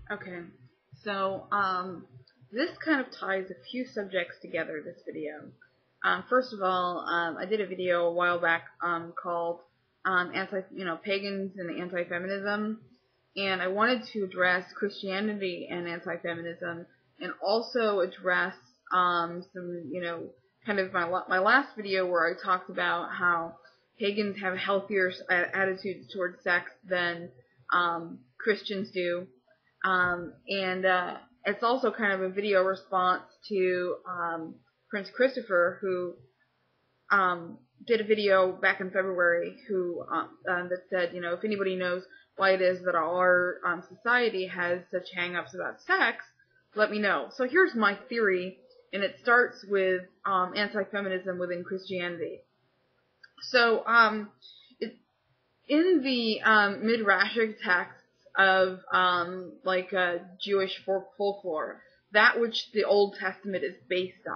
Okay, so this kind of ties a few subjects together, this video. First of all, I did a video a while back called pagans and anti-feminism, and I wanted to address Christianity and anti-feminism, and also address some, kind of my last video where I talked about how pagans have healthier attitudes towards sex than Christians do. It's also kind of a video response to Prince Christopher, who did a video back in February that said, if anybody knows why it is that our society has such hang-ups about sex, let me know. So here's my theory, and it starts with anti-feminism within Christianity. So in the Midrashic texts of Jewish folklore, that which the Old Testament is based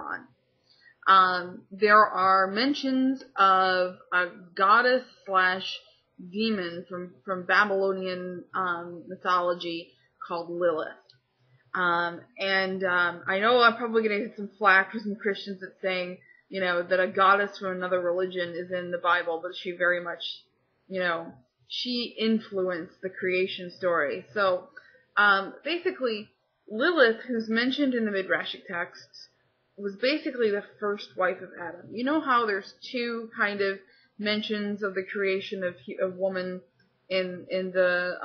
on, there are mentions of a goddess / demon from Babylonian mythology called Lilith. I know I'm probably going to get some flack from some Christians that's saying, that a goddess from another religion is in the Bible, but she very much, she influenced the creation story. So, basically, Lilith, who's mentioned in the Midrashic texts, was basically the first wife of Adam. You know how there's two kind of mentions of the creation of woman in the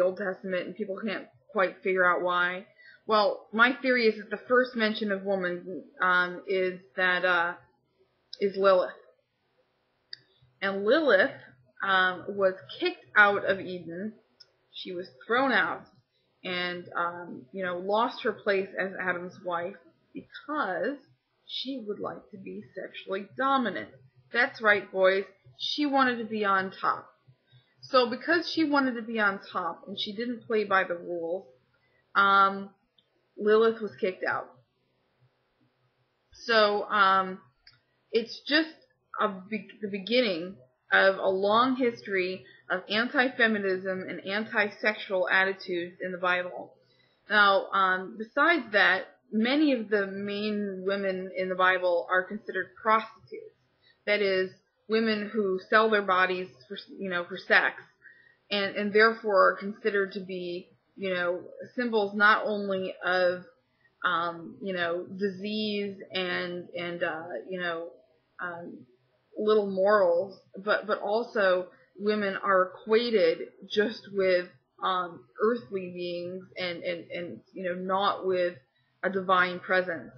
Old Testament, and people can't quite figure out why. Well, my theory is that the first mention of woman is Lilith, and Lilith was kicked out of Eden. She was thrown out and, lost her place as Adam's wife because she would like to be sexually dominant. That's right, boys. She wanted to be on top. So because she wanted to be on top and she didn't play by the rules, Lilith was kicked out. So it's just the beginning of a long history of anti-feminism and anti-sexual attitudes in the Bible. Now, besides that, many of the main women in the Bible are considered prostitutes. That is, women who sell their bodies for sex, and therefore are considered to be, symbols not only of, disease and little morals, but also women are equated just with earthly beings and not with a divine presence.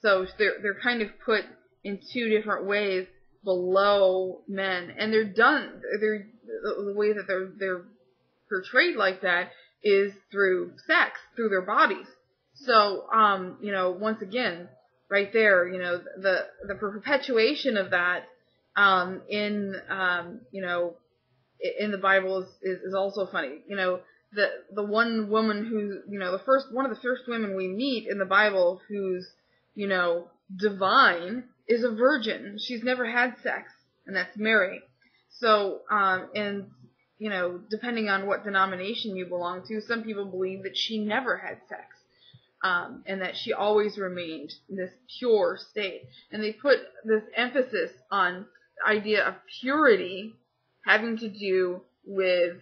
So they're kind of put in two different ways below men, and the way that they're portrayed like that is through sex, through their bodies. So once again, right there, the perpetuation of that in the Bible is also funny. The one woman who, one of the first women we meet in the Bible who's, divine is a virgin. She's never had sex, and that's Mary. So, depending on what denomination you belong to, some people believe that she never had sex. And that she always remained in this pure state. And they put this emphasis on the idea of purity having to do with,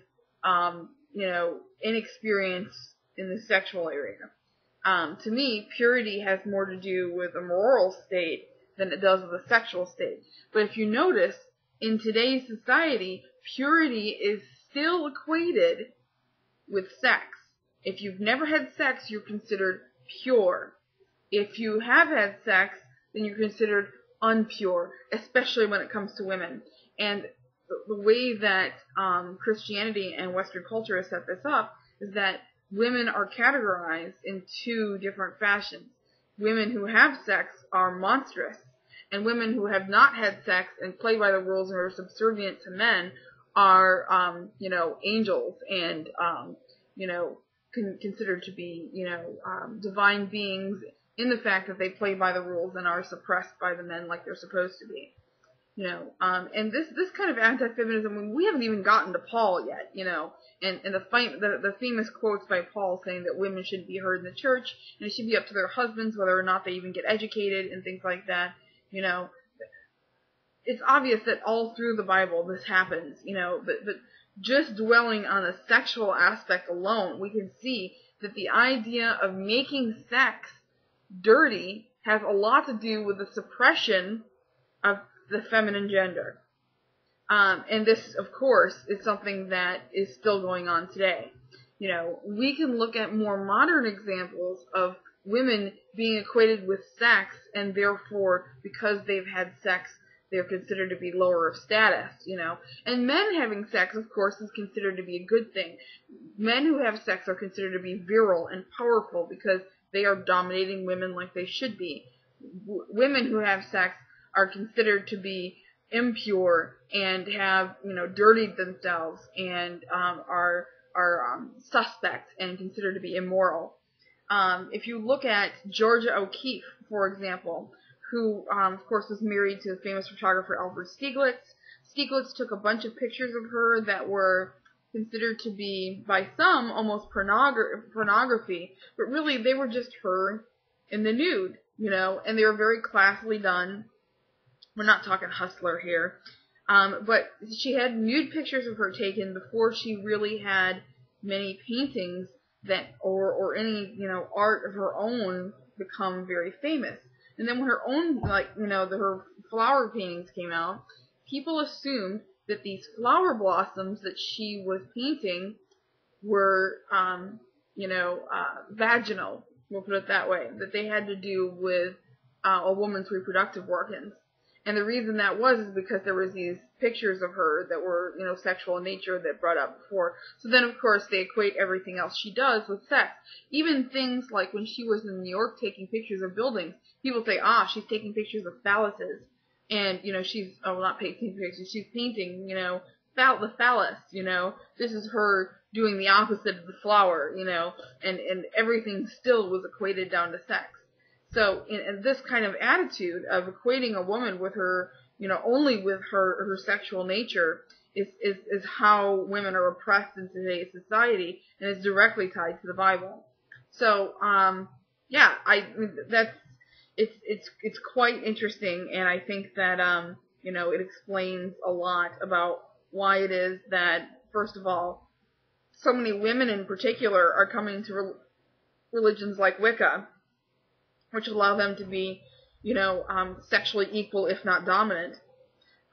inexperience in the sexual area. To me, purity has more to do with a moral state than it does with a sexual state. But if you notice, in today's society, purity is still equated with sex. If you've never had sex, you're considered pure. If you have had sex, then you're considered unpure, especially when it comes to women. And the way that Christianity and Western culture has set this up is that women are categorized in two different fashions. Women who have sex are monstrous, and women who have not had sex and play by the rules and are subservient to men are, angels and, considered to be, divine beings in the fact that they play by the rules and are suppressed by the men like they're supposed to be. And this kind of anti-feminism, we haven't even gotten to Paul yet, And the famous quotes by Paul saying that women shouldn't be heard in the church, and it should be up to their husbands whether or not they even get educated and things like that. It's obvious that all through the Bible this happens, but just dwelling on the sexual aspect alone, we can see that the idea of making sex dirty has a lot to do with the suppression of the feminine gender. And this, of course, is something that is still going on today. We can look at more modern examples of women being equated with sex, and therefore, because they've had sex, they're considered to be lower of status, And men having sex, of course, is considered to be a good thing. Men who have sex are considered to be virile and powerful because they are dominating women like they should be. Women who have sex are considered to be impure and have, dirtied themselves and are suspect and considered to be immoral. If you look at Georgia O'Keeffe, for example, who, of course, was married to the famous photographer Alfred Stieglitz. Stieglitz took a bunch of pictures of her that were considered to be, by some, almost pornography, but really they were just her in the nude, and they were very classily done. We're not talking Hustler here, but she had nude pictures of her taken before she really had many paintings that, or any, art of her own become very famous. And then when her own, her flower paintings came out, people assumed that these flower blossoms that she was painting were, vaginal. We'll put it that way. That they had to do with a woman's reproductive organs. And the reason that was is because there was these pictures of her that were, sexual in nature that brought up before. So then, of course, they equate everything else she does with sex. Even things like when she was in New York taking pictures of buildings, people say, she's taking pictures of phalluses. And, she's, not taking pictures, she's painting, the phallus, This is her doing the opposite of the flower, and everything still was equated down to sex. So, in this kind of attitude of equating a woman with her, only with her sexual nature is how women are oppressed in today's society, and is directly tied to the Bible. So, it's quite interesting, and I think that, it explains a lot about why it is that, first of all, so many women in particular are coming to religions like Wicca, which allow them to be, sexually equal, if not dominant.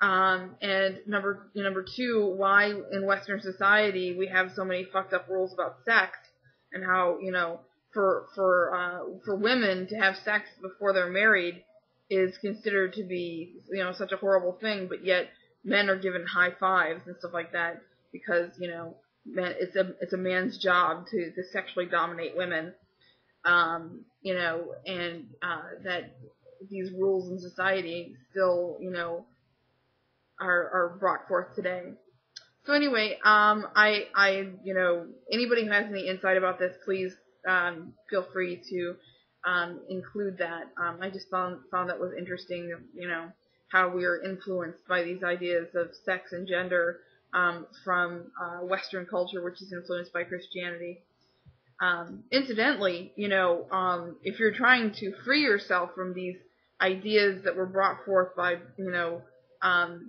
And number two, why in Western society we have so many fucked up rules about sex, and how, for women to have sex before they're married is considered to be, such a horrible thing, but yet men are given high fives and stuff like that because, it's a man's job to sexually dominate women. That these rules in society still, are brought forth today. So anyway, anybody who has any insight about this, please, feel free to, include that. I just found that was interesting, how we are influenced by these ideas of sex and gender, from, Western culture, which is influenced by Christianity. Incidentally, if you're trying to free yourself from these ideas that were brought forth by,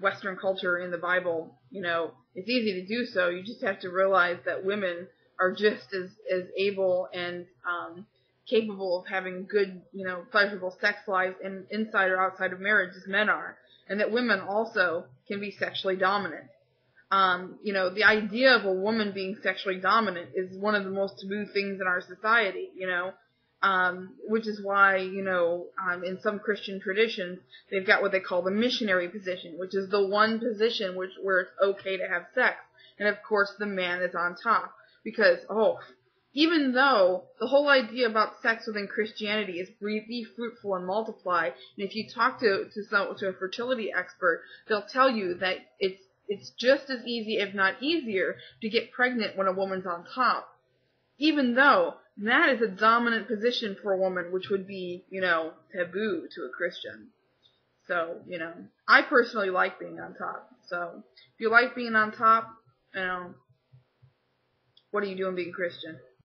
Western culture in the Bible, it's easy to do so. You just have to realize that women are just as able and, capable of having good, pleasurable sex lives inside or outside of marriage as men are. And that women also can be sexually dominant. The idea of a woman being sexually dominant is one of the most taboo things in our society, which is why, in some Christian traditions, they've got what they call the missionary position, which is the one position where it's okay to have sex. And of course, the man is on top. Because, even though the whole idea about sex within Christianity is be fruitful and multiply, and if you talk to a fertility expert, they'll tell you that it's just as easy, if not easier, to get pregnant when a woman's on top. Even though that is a dominant position for a woman, which would be, taboo to a Christian. So, I personally like being on top. So, if you like being on top, What are you doing being Christian?